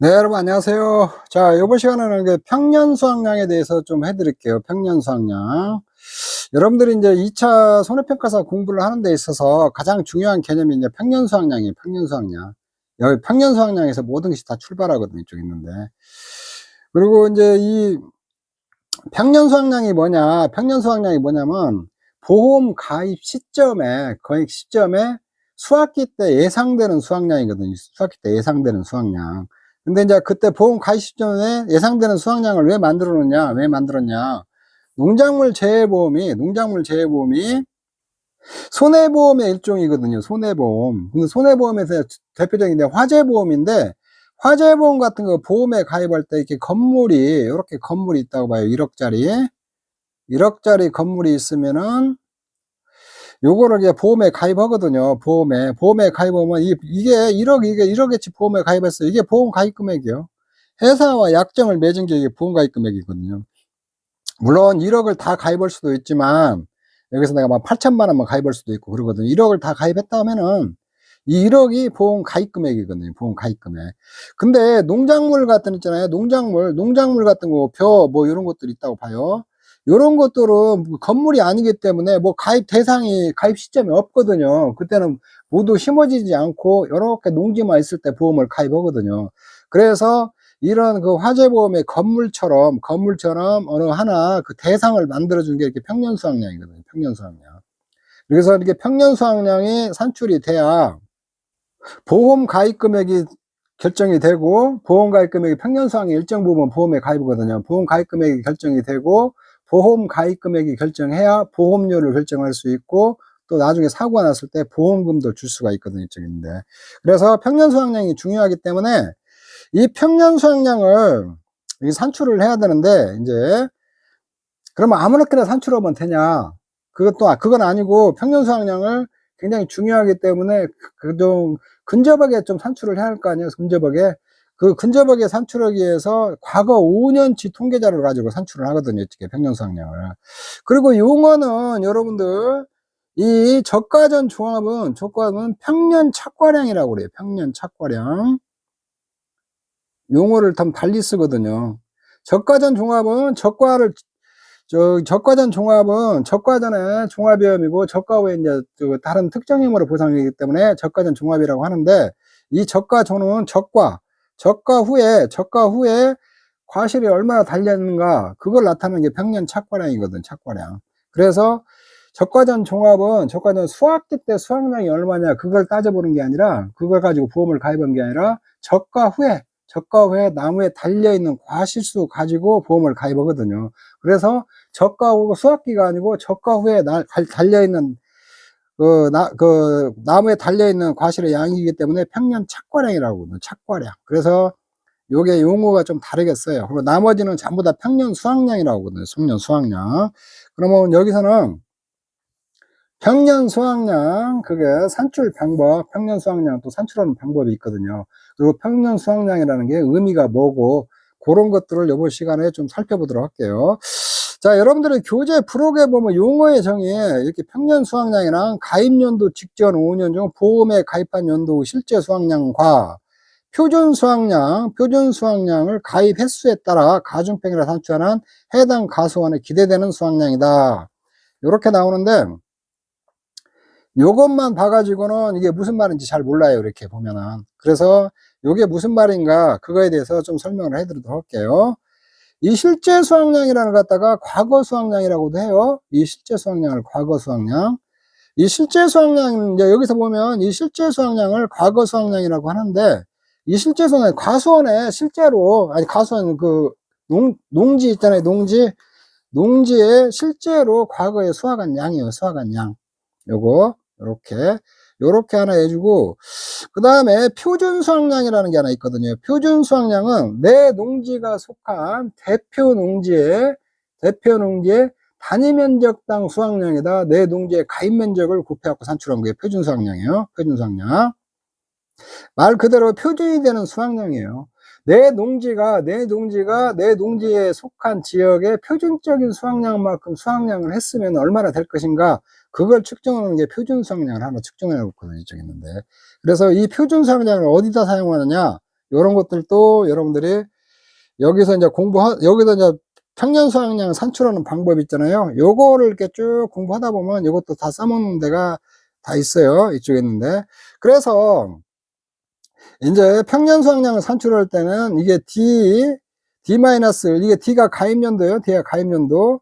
네, 여러분 안녕하세요. 자, 이번 시간에는 평년 수확량에 대해서 좀 해드릴게요. 평년 수확량. 여러분들이 이제 2차 손해평가사 공부를 하는 데 있어서 가장 중요한 개념이 이제 평년 수확량이에요. 평년 수확량. 여기 평년 수확량에서 모든 것이 다 출발하거든요. 이쪽 있는데. 그리고 이제 이 평년 수확량이 뭐냐? 평년 수확량이 뭐냐면 보험 가입 시점에, 거액 시점에 수학기 때 예상되는 수확량이거든요. 수학기 때 예상되는 수확량. 근데 이제 그때 보험 가입 시점에 예상되는 수확량을 왜 만들어 놓냐? 왜 만들었냐? 농작물 재해보험이 손해보험의 일종이거든요. 손해보험. 근데 손해보험에서 대표적인 게 화재보험인데, 화재보험 같은 거 보험에 가입할 때 이렇게 이렇게 건물이 있다고 봐요. 1억짜리 건물이 있으면은, 요거를 이제 보험에 가입하거든요. 보험에 가입하면, 이게 1억어치 보험에 가입했어요. 이게 보험 가입 금액이요. 회사와 약정을 맺은 게 이게 보험 가입 금액이거든요. 물론 1억을 다 가입할 수도 있지만, 여기서 내가 막 8천만 원만 가입할 수도 있고 그러거든요. 1억을 다 가입했다 하면은, 이 1억이 보험 가입 금액이거든요. 보험 가입 금액. 근데 농작물 같은 있잖아요. 농작물 같은 거, 뭐 이런 것들이 있다고 봐요. 이런 것들은 건물이 아니기 때문에 뭐 가입 대상이, 가입 시점이 없거든요. 그때는 모두 심어지지 않고 이렇게 농지만 있을 때 보험을 가입하거든요. 그래서 이런 그 화재보험의 건물처럼 어느 하나 그 대상을 만들어준 게 이렇게 평년수확량이거든요. 평년수확량. 그래서 이렇게 평년수확량이 산출이 돼야 보험 가입 금액이 결정이 되고, 보험 가입 금액이 평년수확량 일정 부분 보험에 가입이거든요. 보험 가입 금액이 결정이 되고, 보험 가입 금액이 결정해야 보험료를 결정할 수 있고, 또 나중에 사고가 났을 때 보험금도 줄 수가 있거든요. 이쪽인데. 그래서 평년수확량이 중요하기 때문에 이 평년 수확량을 산출을 해야 되는데, 이제 그러면 아무렇게나 산출하면 되냐? 그건 아니고, 평년 수확량을 굉장히 중요하기 때문에 좀 근접하게 좀 산출을 해야 할 거 아니에요. 근접하게. 그 근접하게 산출하기 위해서 과거 5년치 통계자료를 가지고 산출을 하거든요. 이렇게 평년 수확량을. 그리고 용어는 여러분들, 이 저가전 종합은 평년 착과량이라고 그래요. 평년 착과량. 용어를 좀 달리 쓰거든요. 저가전 종합은 저가전의 종합위험이고, 저가 후에 이제 다른 특정 힘으로 보상이기 때문에 저가전 종합이라고 하는데, 이 저가전은 저가 후에 과실이 얼마나 달렸는가, 그걸 나타내는 게 평년 착과량이거든, 착과량. 그래서 저가전 수학기 때 수확량이 얼마냐, 그걸 따져보는 게 아니라, 그걸 가지고 보험을 가입한 게 아니라, 저가 후에 나무에 달려있는 과실수 가지고 보험을 가입하거든요. 그래서 저가 후 수확기가 아니고 저가 후에 달려있는 나무에 달려있는 과실의 양이기 때문에 평년 착과량이라고 하거든요. 착과량. 그래서 요게 용어가 좀 다르겠어요. 그리고 나머지는 전부 다 평년 수확량이라고 하거든요. 평년 수확량. 그러면 여기서는 평년 수확량, 그게 산출 방법, 평년 수확량 또 산출하는 방법이 있거든요. 그리고 평년 수확량이라는 게 의미가 뭐고, 그런 것들을 이번 시간에 좀 살펴보도록 할게요. 자, 여러분들의 교재 프로그램에 보면 용어의 정의에 이렇게 평년 수확량이랑 가입연도 직전 5년 중 보험에 가입한 연도 실제 수확량과 표준 수확량을 가입 횟수에 따라 가중평이라 산출하는 해당 가수원에 기대되는 수확량이다. 이렇게 나오는데, 요것만 봐가지고는 이게 무슨 말인지 잘 몰라요. 이렇게 보면은. 그래서 요게 무슨 말인가, 그거에 대해서 좀 설명을 해드리도록 할게요. 이 실제 수확량이라는 걸 갖다가 과거 수확량이라고도 해요. 이 실제 수확량을 과거 수확량. 이 실제 수확량, 이제 여기서 보면 이 실제 수확량을 과거 수확량이라고 하는데, 이 실제 수확량, 가수원 농지 있잖아요. 농지에 실제로 과거에 수확한 양이에요. 수확한 양. 요렇게 하나 해주고, 그 다음에 표준 수확량이라는 게 하나 있거든요. 표준 수확량은 내 농지가 속한 대표 농지의 단위 면적당 수확량이다. 내 농지의 가입 면적을 곱해갖고 산출한 게 표준 수확량이에요. 표준 수확량. 말 그대로 표준이 되는 수확량이에요. 내 농지에 속한 지역의 표준적인 수확량만큼 수확량을 했으면 얼마나 될 것인가, 그걸 측정하는 게 표준 수확량을 하나 측정해 놓거든요. 이쪽에 있는데. 그래서 이 표준 수확량을 어디다 사용하느냐, 요런 것들도 여러분들이 여기서 이제 여기서 이제 평년 수확량 산출하는 방법 있잖아요. 요거를 이렇게 쭉 공부하다 보면 이것도 다 써먹는 데가 다 있어요. 이쪽에 있는데. 그래서 이제 평년 수확량을 산출할 때는 이게 D-1, 이게 D가 가입연도예요. D가 가입연도.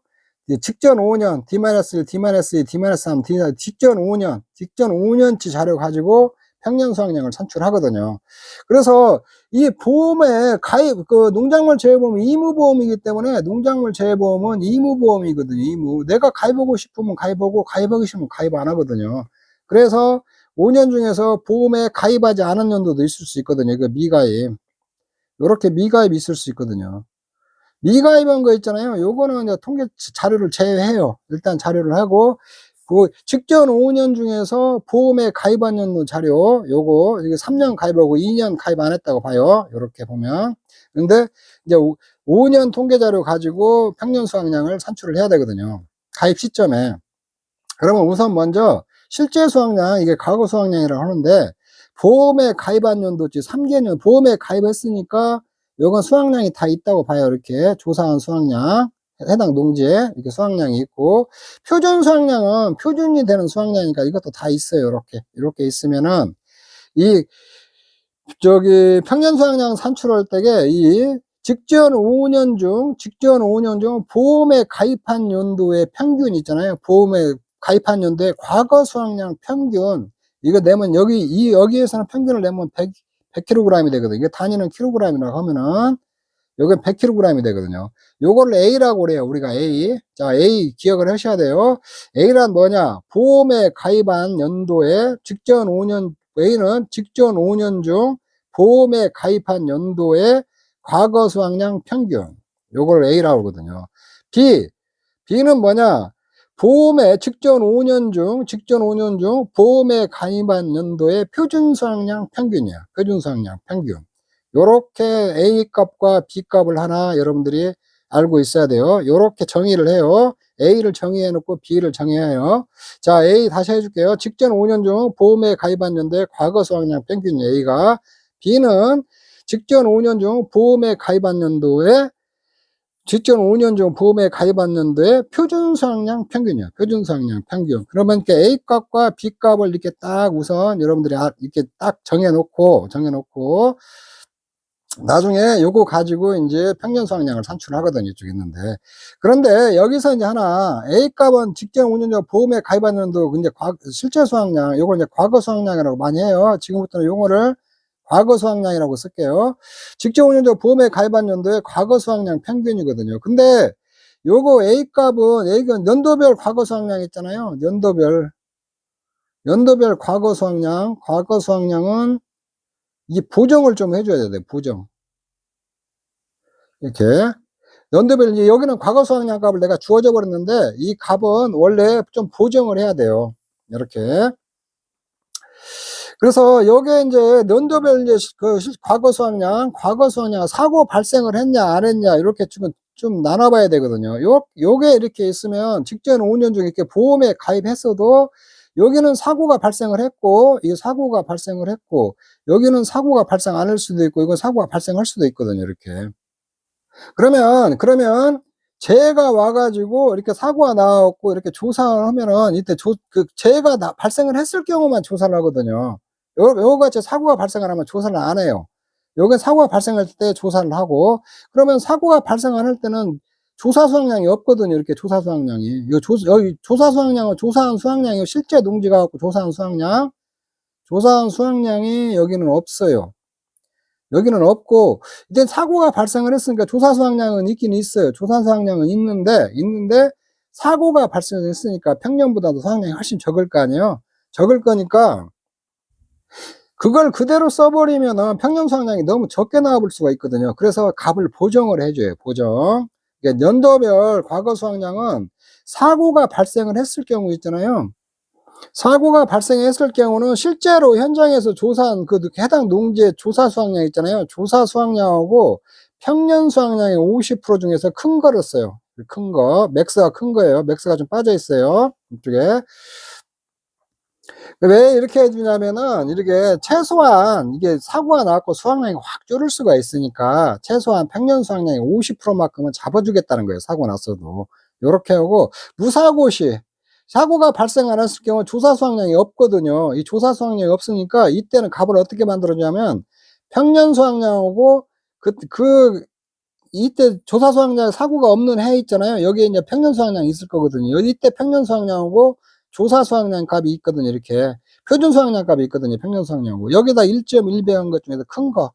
직전 5년, D-1, D-2, D-3, 직전 5년치 자료 가지고 평년 수확량을 산출하거든요. 그래서 이 보험에 농작물 재해보험은 의무보험이기 때문에 농작물 재해보험은 의무보험이거든요. 내가 가입하고 싶으면 가입하고 가입하기 싫으면 가입 안 하거든요. 그래서 5년 중에서 보험에 가입하지 않은 연도도 있을 수 있거든요. 그 미가입. 요렇게 미가입이 있을 수 있거든요. 미가입한 거 있잖아요. 요거는 이제 통계 자료를 제외해요. 일단 자료를 하고, 그 직전 5년 중에서 보험에 가입한 연도 자료, 요거, 이게 3년 가입하고 2년 가입 안 했다고 봐요. 요렇게 보면. 근데 이제 5년 통계 자료 가지고 평년 수확량을 산출을 해야 되거든요. 가입 시점에. 그러면 우선 먼저 실제 수확량, 이게 과거 수확량이라고 하는데, 보험에 가입한 연도지 3개년, 보험에 가입했으니까 요건 수확량이 다 있다고 봐요. 이렇게 조사한 수확량, 해당 농지에 이렇게 수확량이 있고, 표준 수확량은 표준이 되는 수확량이니까 이것도 다 있어요. 이렇게 있으면은 평년 수확량 산출할 때에 직전 5년 중 보험에 가입한 연도의 평균 있잖아요. 보험에 가입한 연도의 과거 수확량 평균, 이거 내면 여기에서는 평균을 내면 100kg이 되거든요. 이게 단위는 킬로그램이라고 하면은 요건 100kg이 되거든요. 요거를 A라고 그래요. 우리가 A. 자, A 기억을 하셔야 돼요. A란 뭐냐? 보험에 가입한 연도에 A는 직전 5년 중 보험에 가입한 연도의 과거 수확량 평균. 요걸 A라고 하거든요. B는 뭐냐? 보험에 직전 5년 중 보험에 가입한 연도의 표준 수확량 평균이야. 표준 수확량 평균. 요렇게 A 값과 B 값을 하나 여러분들이 알고 있어야 돼요. 요렇게 정의를 해요. A를 정의해 놓고 B를 정의해요. 자, A 다시 해줄게요. 직전 5년 중 보험에 가입한 연도의 과거 수확량 평균 A가, B는 직전 5년 중 보험에 가입한 연도의 표준 수확량 평균이야. 표준 수확량 평균. 그러면 이렇게 A 값과 B 값을 이렇게 딱 우선 여러분들이 이렇게 딱 정해놓고 나중에 요거 가지고 이제 평년 수확량을 산출하거든요. 이쪽에 있는데. 그런데 여기서 이제 하나, A 값은 직전 5년 전 보험에 가입한 연도, 이제 실제 수확량, 요걸 이제 과거 수확량이라고 많이 해요. 지금부터는 용어를 과거 수확량이라고 쓸게요. 직전 5년 전 보험에 가입한 연도의 과거 수확량 평균이거든요. 근데 요거 A 값은 연도별 과거 수확량 있잖아요. 연도별 과거 수확량은 이 보정을 좀 해줘야 돼요. 보정. 이렇게. 연도별, 여기는 과거 수확량 값을 내가 주어져 버렸는데, 이 값은 원래 좀 보정을 해야 돼요. 이렇게. 그래서 여기에 이제 연도별 과거 수확량, 사고 발생을 했냐, 안 했냐, 이렇게 좀 나눠봐야 되거든요. 요게 이렇게 있으면 직전 5년 중에 이렇게 보험에 가입했어도 여기는 사고가 발생을 했고, 여기는 사고가 발생 안 할 수도 있고, 이건 사고가 발생할 수도 있거든요. 이렇게. 그러면 재해가 와가지고 이렇게 사고가 나왔고 이렇게 조사를 하면은 이때 재해가 발생을 했을 경우만 조사를 하거든요. 요거같이 사고가 발생을 하면 조사를 안 해요. 여기 사고가 발생할 때 조사를 하고, 그러면 사고가 발생 안 할 때는 조사 수확량이 없거든요. 이렇게 조사 수확량이. 여기 조사 수확량은 조사한 수확량이요. 실제 농지가 갖고 조사한 수확량이 여기는 없어요. 여기는 없고, 이제 사고가 발생을 했으니까 조사 수확량은 있긴 있어요. 조사 수확량은 있는데 사고가 발생했으니까 평년보다도 수확량이 훨씬 적을 거 아니에요. 적을 거니까 그걸 그대로 써버리면은 평년 수확량이 너무 적게 나와볼 수가 있거든요. 그래서 값을 보정을 해줘요. 보정. 그러니까 연도별 과거 수확량은 사고가 발생을 했을 경우 있잖아요. 사고가 발생했을 경우는 실제로 현장에서 조사한 해당 농지의 조사 수확량 있잖아요. 조사 수확량하고 평년 수확량의 50% 중에서 큰 거를 써요. 맥스가 큰 거예요. 맥스가 좀 빠져 있어요. 이쪽에. 왜 이렇게 해주냐면은, 이렇게 최소한, 이게 사고가 나갖고 수확량이 확 줄을 수가 있으니까, 최소한 평년 수확량의 50%만큼은 잡아주겠다는 거예요, 사고 났어도. 요렇게 하고, 무사고 시, 사고가 발생 안 했을 경우 조사 수확량이 없거든요. 이 조사 수확량이 없으니까, 이때는 값을 어떻게 만들어주냐면, 평년 수확량하고, 이때 조사 수확량 사고가 없는 해 있잖아요. 여기에 이제 평년 수확량이 있을 거거든요. 이때 평년 수확량하고 조사 수확량 값이 있거든요. 이렇게 표준 수확량 값이 있거든요. 평년 수확량하고 여기다 1.1배한 것 중에서 큰 거,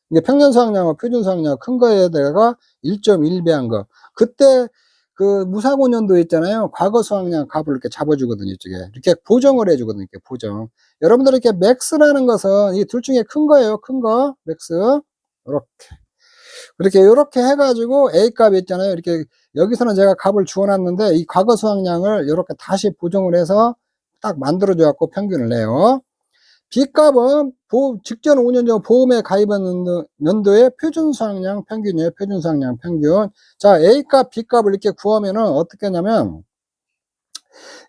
이게 평년 수확량과 표준 수확량 큰 거에다가 1.1배한 거, 그때 그 무사고 년도 있잖아요. 과거 수확량 값을 이렇게 잡아주거든요. 이쪽에 이렇게 보정을 해주거든요. 이렇게 보정. 여러분들 이렇게 맥스라는 것은 이 둘 중에 큰 거예요. 큰 거 맥스. 이렇게 이렇게 해가지고 A 값이 있잖아요. 이렇게 여기서는 제가 값을 주어놨는데 이 과거 수확량을 이렇게 다시 보정을 해서 딱 만들어줘 갖고 평균을 내요. B 값은 직전 5년 전 보험에 가입한 연도의 표준 수확량 평균이에요. 표준 수확량 평균. 자, A 값, B 값을 이렇게 구하면은 어떻게 하냐면,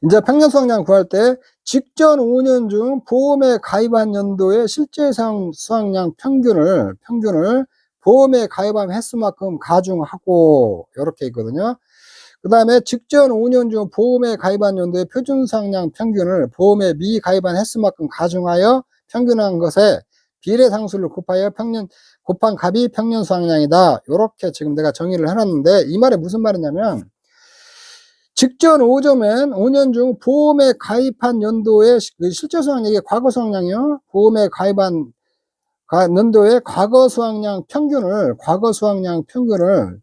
이제 평년 수확량 구할 때 직전 5년 중 보험에 가입한 연도의 실제 수확량 평균을 보험에 가입한 횟수만큼 가중하고, 이렇게 있거든요. 그 다음에 직전 5년 중 보험에 가입한 연도의 표준 수확량 평균을 보험에 미가입한 횟수만큼 가중하여 평균한 것에 비례 상수를 곱하여 곱한 값이 평년 수확량이다. 이렇게 지금 내가 정의를 해놨는데, 이 말이 무슨 말이냐면, 직전 5년 중 보험에 가입한 연도의 실제 수확량, 이게 과거 수확량이요. 보험에 가입한 연도의 과거 수확량 평균을,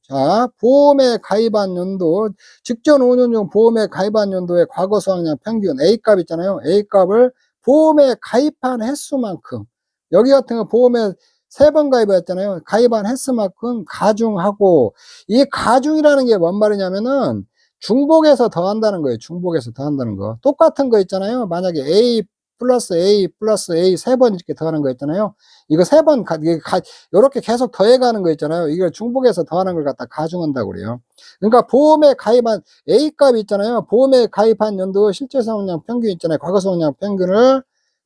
자, 보험에 가입한 연도, 직전 5년 중 보험에 가입한 연도의 과거 수확량 평균, A값 있잖아요. A값을 보험에 가입한 횟수만큼, 여기 같은 거 보험에 3번 가입했잖아요. 가입한 횟수만큼 가중하고, 이 가중이라는 게 뭔 말이냐면은, 중복해서 더한다는 거예요. 중복해서 더한다는 거. 똑같은 거 있잖아요. 만약에 A 플러스 A 플러스 A 3번 이렇게 더하는 거 있잖아요. 이거 3번, 이렇게 계속 더해가는 거 있잖아요. 이걸 중복해서 더하는 걸 갖다 가중한다고 그래요. 그러니까 보험에 가입한 A 값이 있잖아요. 보험에 가입한 연도 실제 수확량 평균 있잖아요. 과거 수확량 평균을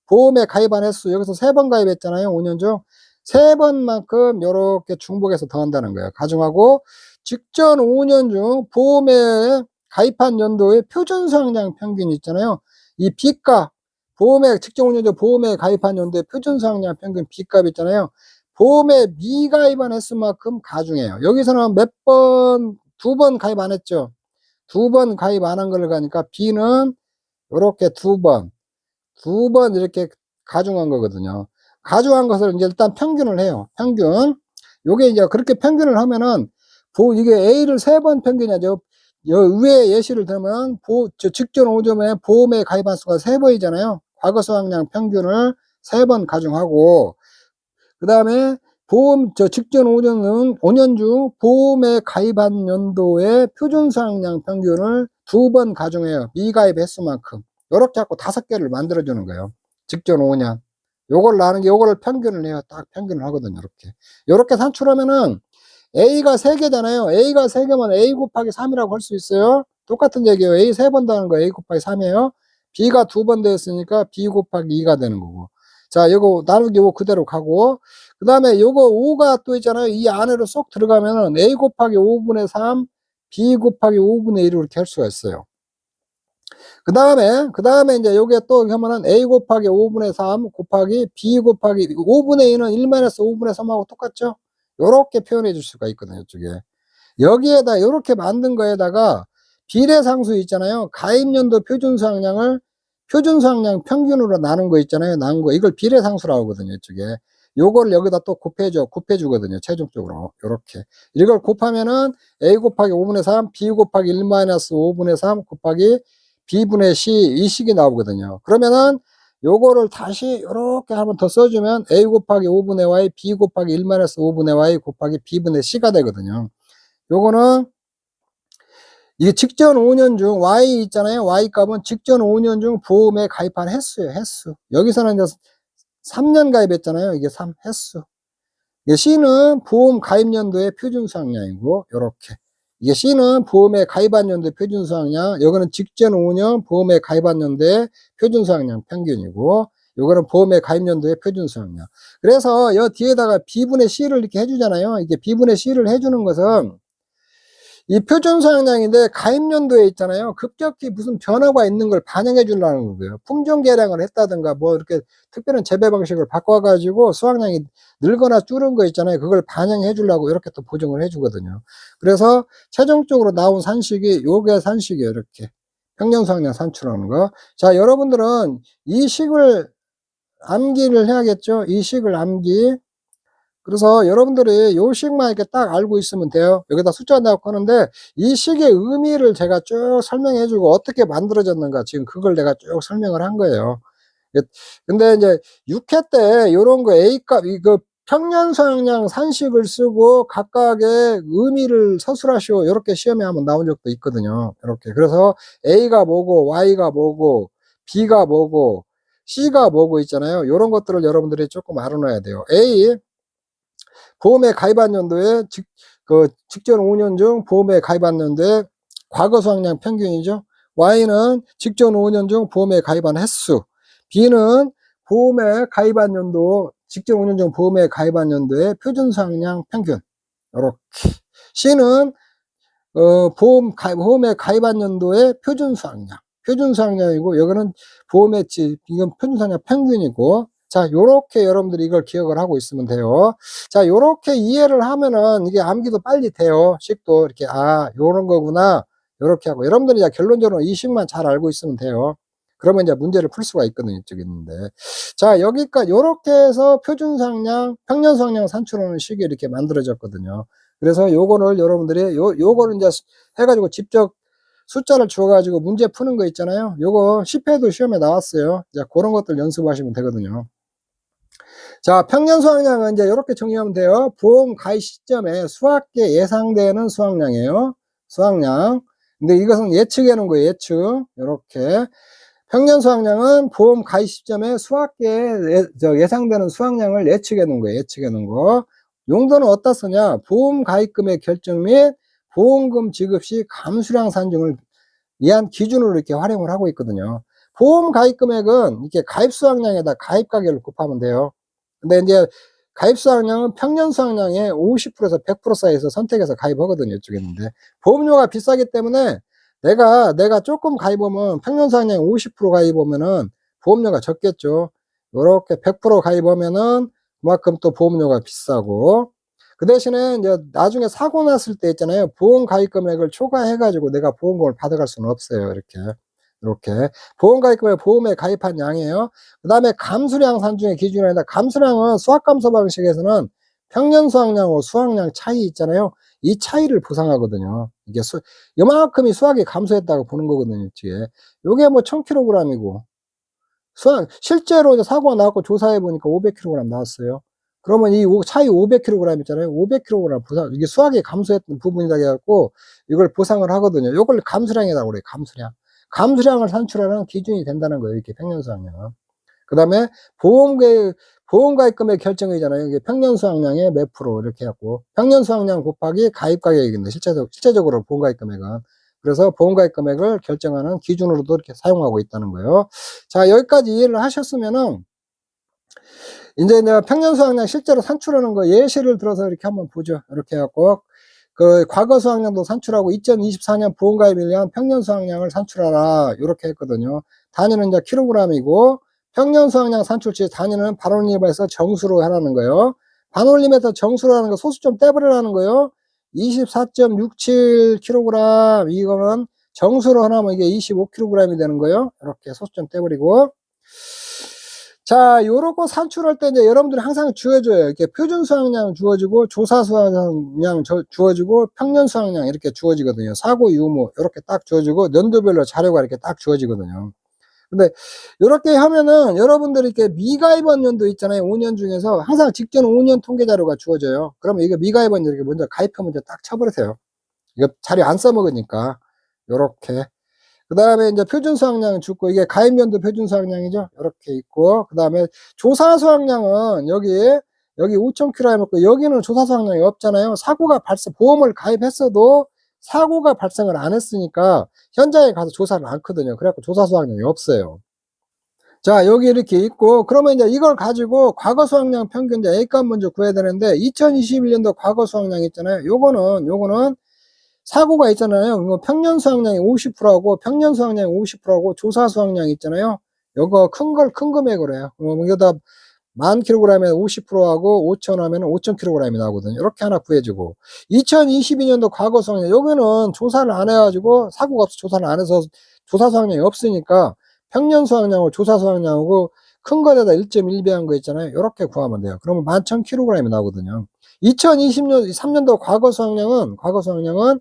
보험에 가입한 횟수, 여기서 3번 가입했잖아요. 5년 중. 3번만큼 이렇게 중복해서 더한다는 거예요. 가중하고, 직전 5년 중 보험에 가입한 연도의 표준 수확량 평균 있잖아요. 이 B값, 직전 5년 전 보험에 가입한 연도의 표준 수확량 평균 B값 있잖아요. 보험에 미가입한 횟수만큼 가중해요. 여기서는 두 번 가입 안 했죠. 2번 가입 안 한 걸 가니까 B는 이렇게 2번 이렇게 가중한 거거든요. 가중한 것을 이제 일단 평균을 해요. 평균. 요게 이제 그렇게 평균을 하면은, 이게 A를 3번 평균이죠. 위에 예시를 들면, 직전 5점에 보험에 가입한 수가 3번이잖아요. 과거 수확량 평균을 3번 가중하고, 그 다음에 직전 5년 중 보험에 가입한 연도의 표준 수확량 평균을 2번 가중해요. 미가입 횟수만큼. 요렇게 하고 5개를 만들어주는 거예요. 직전 5년. 요거를 평균을 해요. 딱 평균을 하거든요. 요렇게 산출하면은, A가 3개잖아요. A가 3개면 A 곱하기 3이라고 할 수 있어요. 똑같은 얘기예요. A 3번 더하는 거 A 곱하기 3이에요. B가 2번 되었으니까 B 곱하기 2가 되는 거고. 자, 요거 나누기 요거 그대로 가고, 그 다음에 요거 5가 또 있잖아요. 이 안으로 쏙 들어가면은 A 곱하기 5분의 3, B 곱하기 5분의 1을 이렇게 할 수가 있어요. 그 다음에 이제 요게 또 하면은 A 곱하기 5분의 3 곱하기 B 곱하기 5분의 2는 1-5분의 3하고 똑같죠? 요렇게 표현해 줄 수가 있거든요. 이쪽에. 여기에다 요렇게 만든 거에다가 비례상수 있잖아요. 가입연도 표준 수확량을 표준 수확량 평균으로 나눈 거 있잖아요. 나눈 거. 이걸 비례상수라고 하거든요. 이쪽에. 요거를 여기다 또 곱해주거든요. 최종적으로. 요렇게. 이걸 곱하면은 A 곱하기 5분의 3, B 곱하기 1-5분의 3 곱하기 B분의 C, 이 식이 나오거든요. 그러면은 요거를 다시 요렇게 한번 더 써주면 A 곱하기 5분의 Y, B 곱하기 1-5분의 Y 곱하기 B분의 C가 되거든요. 요거는 이게 직전 5년 중 Y 있잖아요. Y 값은 직전 5년 중 보험에 가입한 횟수예요. 횟수. 여기서는 이제 3년 가입했잖아요. 이게 횟수. C는 보험 가입 연도의 표준 수확량이고, 요렇게. 이게 C는 보험에 가입한 연도의 표준 수확량, 여기는 직전 5년 보험에 가입한 연도의 표준 수확량 평균이고, 요거는 보험에 가입 연도의 표준 수확량. 그래서 여 뒤에다가 B분의 C를 이렇게 해주잖아요. 이게 B분의 C를 해주는 것은 이 표준 수확량인데 가입 연도에 있잖아요. 급격히 무슨 변화가 있는 걸 반영해 주려는 거예요. 품종 개량을 했다든가 뭐 이렇게 특별한 재배 방식을 바꿔가지고 수확량이 늘거나 줄은 거 있잖아요. 그걸 반영해 주려고 이렇게 또 보정을 해 주거든요. 그래서 최종적으로 나온 산식이 요게 산식이에요. 이렇게 평년 수확량 산출하는 거. 자, 여러분들은 이 식을 암기를 해야겠죠. 이 식을 암기. 그래서 여러분들이 요 식만 이렇게 딱 알고 있으면 돼요. 여기다 숫자 넣고 하는데 이 식의 의미를 제가 쭉 설명해 주고 어떻게 만들어졌는가 지금 그걸 내가 쭉 설명을 한 거예요. 근데 이제 6회 때 요런 거 A값 이거 평년 수확량 산식을 쓰고 각각의 의미를 서술하시오 이렇게 시험에 한번 나온 적도 있거든요. 이렇게. 그래서 A가 뭐고 Y가 뭐고 B가 뭐고 C가 뭐고 있잖아요. 요런 것들을 여러분들이 조금 알아놔야 돼요. A 보험에 가입한 연도에 직전 5년 중 보험에 가입한 연도에 과거 수확량 평균이죠. Y는 직전 5년 중 보험에 가입한 횟수. B는 보험에 가입한 연도, 직전 5년 중 보험에 가입한 연도의 표준 수확량 평균. 이렇게. C는 보험에 가입한 연도의 표준 수확량. 표준 수확량이고, 여기는 보험의 이건 표준 수확량 평균이고, 자, 요렇게 여러분들이 이걸 기억을 하고 있으면 돼요. 자, 요렇게 이해를 하면은 이게 암기도 빨리 돼요. 식도 이렇게, 아, 요런 거구나. 요렇게 하고. 여러분들이 이제 결론적으로 이 식만 잘 알고 있으면 돼요. 그러면 이제 문제를 풀 수가 있거든요. 이쪽에 있는데. 자, 여기까지, 요렇게 해서 표준 수확량, 평년 수확량 산출하는 식이 이렇게 만들어졌거든요. 그래서 요거를 여러분들이, 요거를 이제 해가지고 직접 숫자를 주어가지고 문제 푸는 거 있잖아요. 요거 10회도 시험에 나왔어요. 자, 그런 것들 연습하시면 되거든요. 자, 평년 수확량은 이제 이렇게 정리하면 돼요. 보험 가입 시점에 수확계 예상되는 수확량이에요. 수확량. 근데 이것은 예측해 놓은 거예요. 예측. 이렇게. 평년 수확량은 보험 가입 시점에 수확계에 예상되는 수확량을 예측해 놓은 거예요. 예측해 놓은 거. 용도는 어디다 쓰냐? 보험 가입금의 결정 및 보험금 지급 시 감수량 산정을 위한 기준으로 이렇게 활용을 하고 있거든요. 보험 가입 금액은 이렇게 가입 수확량에다 가입 가격을 곱하면 돼요. 근데 이제 가입 수확량은 평년 수확량의 50%에서 100% 사이에서 선택해서 가입하거든요. 이쪽에 있는데 보험료가 비싸기 때문에 내가 조금 가입하면 평년 수확량 50% 가입하면은 보험료가 적겠죠. 요렇게 100% 가입하면은 그만큼 또 보험료가 비싸고 그 대신에 이제 나중에 사고 났을 때 있잖아요. 보험 가입 금액을 초과해 가지고 내가 보험금을 받아갈 수는 없어요. 이렇게 보험 가입 금액 보험에 가입한 양이에요. 그다음에 감수량 산중의 기준이 아니라 감수량은 수확 감소 방식에서는 평년 수확량하고 수확량 차이 있잖아요. 이 차이를 보상하거든요. 이게 요만큼이 수확이 감소했다고 보는 거거든요. 뒤에 요게 뭐 1000kg이고 실제로 이제 사고가 나왔고 조사해 보니까 500kg 나왔어요. 그러면 이 차이 500kg 있잖아요. 500kg 보상, 이게 수확이 감소했던 부분이다 해갖고 이걸 보상을 하거든요. 이걸 감수량이라고 그래요. 감수량. 감수량을 산출하는 기준이 된다는 거예요. 이렇게 평년 수확량은. 그 다음에 보험 가입금액 결정이잖아요. 이게 평년 수확량의 몇 프로 이렇게 해갖고 평년 수확량 곱하기 가입 가격인데 실제적으로 보험 가입 금액은. 그래서 보험 가입 금액을 결정하는 기준으로도 이렇게 사용하고 있다는 거예요. 자, 여기까지 이해를 하셨으면은 이제 내가 평년 수확량 실제로 산출하는 거 예시를 들어서 이렇게 한번 보죠. 이렇게 해갖고 그 과거 수확량도 산출하고 2024년 보험 가입을 위한 평년 수확량을 산출하라 이렇게 했거든요. 단위는 이제 킬로그램이고 평년 수확량 산출치 단위는 반올림에서 정수로 하라는 거예요. 반올림에서 정수로 하는 거 소수 좀 떼버리라는 거예요. 24.67kg 이거는 정수로 하나면 이게 25kg이 되는 거예요. 이렇게 소수 좀 떼버리고 자, 요렇게 산출할 때 이제 여러분들이 항상 주어줘요. 이렇게 표준 수확량 주어지고 조사 수확량 주어지고 평년 수확량 이렇게 주어지거든요. 사고 유무 이렇게 딱 주어지고 연도별로 자료가 이렇게 딱 주어지거든요. 근데 이렇게 하면은 여러분들이 이렇게 미가입원 연도 있잖아요. 5년 중에서 항상 직전 5년 통계 자료가 주어져요. 그러면 이거 미가입원 이렇게 먼저 가입표 먼저 딱 쳐버리세요. 이거 자료 안 써먹으니까 요렇게. 그 다음에 이제 표준 수확량을 주고, 이게 가입연도 표준 수확량이죠. 이렇게 있고, 그 다음에 조사 수확량은 여기 5,000kg 해놓고, 여기는 조사 수확량이 없잖아요. 사고가 보험을 가입했어도 사고가 발생을 안 했으니까 현장에 가서 조사를 않거든요. 그래갖고 조사 수확량이 없어요. 자, 여기 이렇게 있고, 그러면 이제 이걸 가지고 과거 수확량 평균 이제 A값 먼저 구해야 되는데, 2021년도 과거 수확량 있잖아요. 요거는 사고가 있잖아요. 이거 평년 수확량이 50%하고, 평년 수확량이 50%하고, 조사 수확량 있잖아요. 요거 큰 금액으로 해요. 여기다 10,000kg에 50%하고 5,000 하면 5,000kg이 나오거든요. 이렇게 하나 구해주고, 2022년도 과거 수확량, 여기는 조사를 안 해가지고, 사고가 없어 조사를 안 해서 조사 수확량이 없으니까, 평년 수확량하고 조사 수확량하고 큰 거에다 1.1배한 거 있잖아요. 이렇게 구하면 돼요. 그러면 11,000kg이 나오거든요. 2023년도 과거 수확량은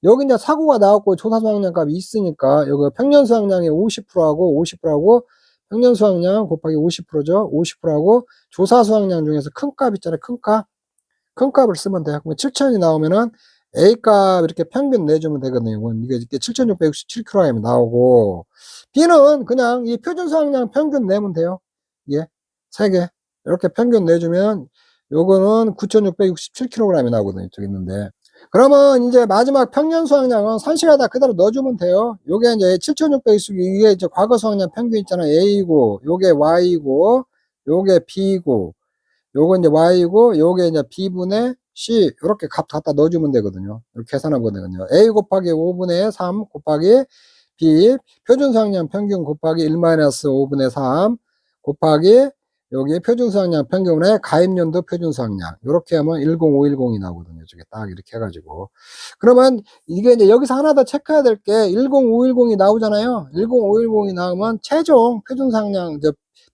여기 이제 사고가 나왔고 조사 수확량 값이 있으니까 여기 평년 수확량의 50%하고 평년 수확량 곱하기 50%죠. 50%하고 조사 수확량 중에서 큰 값 있잖아요. 큰 값을 쓰면 돼요. 그러면 7,000이 나오면은 A값 이렇게 평균 내주면 되거든요. 이게 7,667kg이 나오고, B는 그냥 이 표준 수확량 평균 내면 돼요. 예. 3개. 이렇게 평균 내주면 요거는 9,667kg이 나오거든요. 이쪽에 있는데. 그러면 이제 마지막 평년 수확량은 산식에다 그대로 넣어주면 돼요. 요게 이제 7,600이 이게 이제 과거 수확량 평균 있잖아요. A고, 요게 Y고, 요게 B고, 요거 이제 Y고, 요게 이제 B분의 C, 이렇게 값 갖다 넣어주면 되거든요. 이렇게 계산하면 되거든요. A 곱하기 5분의 3 곱하기 B, 표준수확량 평균 곱하기 1-5분의 3 곱하기 여기 표준수확량 평균의 가입연도 표준수확량. 이렇게 하면 10510이 나오거든요. 저게 딱 이렇게 해가지고. 그러면 이게 이제 여기서 하나 더 체크해야 될 게 10510이 나오잖아요. 10510이 나오면 최종 표준수확량,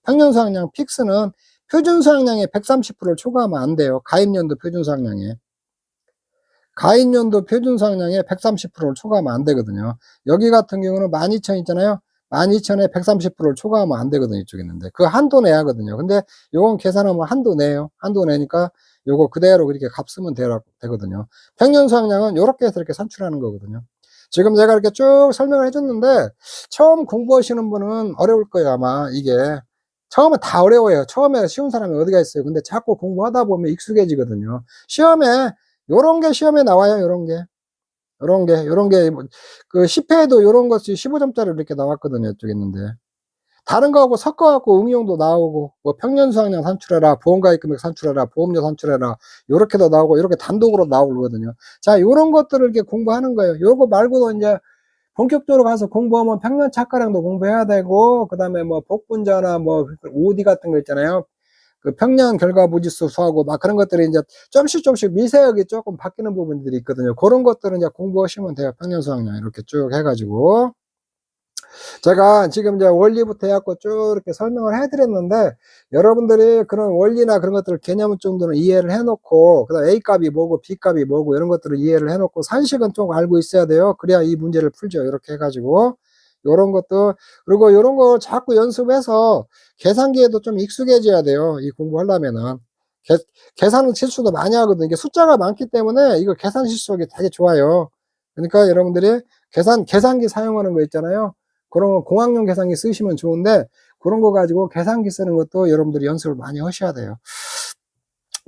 평년수확량 픽스는 표준수확량의 130%를 초과하면 안 돼요. 가입연도 표준수확량에. 가입연도 표준수확량의 130%를 초과하면 안 되거든요. 여기 같은 경우는 12,000 있잖아요. 12,000에 130%를 초과하면 안 되거든요. 이쪽에 있는데. 그 한도 내야 하거든요. 근데 요건 계산하면 한도 내요. 한도 내니까 요거 그대로 그렇게 값 쓰면 되거든요. 평년수확량은 요렇게 해서 이렇게 산출하는 거거든요. 지금 제가 이렇게 쭉 설명을 해줬는데, 처음 공부하시는 분은 어려울 거예요. 아마 이게. 처음에 다 어려워요. 처음에 쉬운 사람이 어디가 있어요. 근데 자꾸 공부하다 보면 익숙해지거든요. 요런 게 시험에 나와요. 요런 게, 그 10회에도 요런 것이 15점짜리 이렇게 나왔거든요. 이쪽에 있는데. 다른 거하고 섞어갖고 응용도 나오고, 뭐 평년수확량 산출해라, 보험가입금액 산출해라, 보험료 산출해라, 요렇게도 나오고, 이렇게 단독으로 나오거든요. 자, 요런 것들을 이렇게 공부하는 거예요. 요거 말고도 이제 본격적으로 가서 공부하면 평년 착가량도 공부해야 되고, 그 다음에 뭐 복분자나 뭐 OD 같은 거 있잖아요. 그 평년 결과 무지수 수하고 막 그런 것들이 이제 조금씩 미세하게 조금 바뀌는 부분들이 있거든요. 그런 것들은 이제 공부하시면 돼요. 평년 수학량 이렇게 쭉 해가지고. 제가 지금 이제 원리부터 해갖고 쭉 이렇게 설명을 해드렸는데, 여러분들이 그런 원리나 그런 것들을 개념 정도는 이해를 해놓고, 그 다음 A 값이 뭐고 B 값이 뭐고 이런 것들을 이해를 해놓고 산식은 좀 알고 있어야 돼요. 그래야 이 문제를 풀죠. 이렇게 해가지고. 요런 것도, 그리고 요런 거 자꾸 연습해서 계산기에도 좀 익숙해져야 돼요. 이 공부하려면은. 계산 실수도 많이 하거든요. 이게 숫자가 많기 때문에 이거 계산 실수하기 되게 좋아요. 그러니까 여러분들이 계산기 사용하는 거 있잖아요. 그런 거 공학용 계산기 쓰시면 좋은데, 그런 거 가지고 계산기 쓰는 것도 여러분들이 연습을 많이 하셔야 돼요.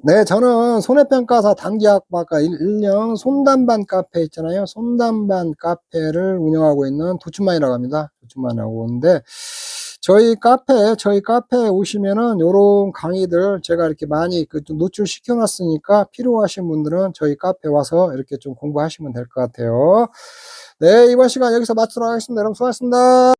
네, 저는 손해평가사 단기학과과 1년 손담반 카페 있잖아요. 손담반 카페를 운영하고 있는 도춘만이라고 합니다. 도춘만이라고 하는데, 저희 카페에 오시면은 요런 강의들 제가 이렇게 많이 좀 노출시켜 놨으니까 필요하신 분들은 저희 카페 와서 이렇게 좀 공부하시면 될 것 같아요. 네, 이번 시간 여기서 마치도록 하겠습니다. 여러분 수고하셨습니다.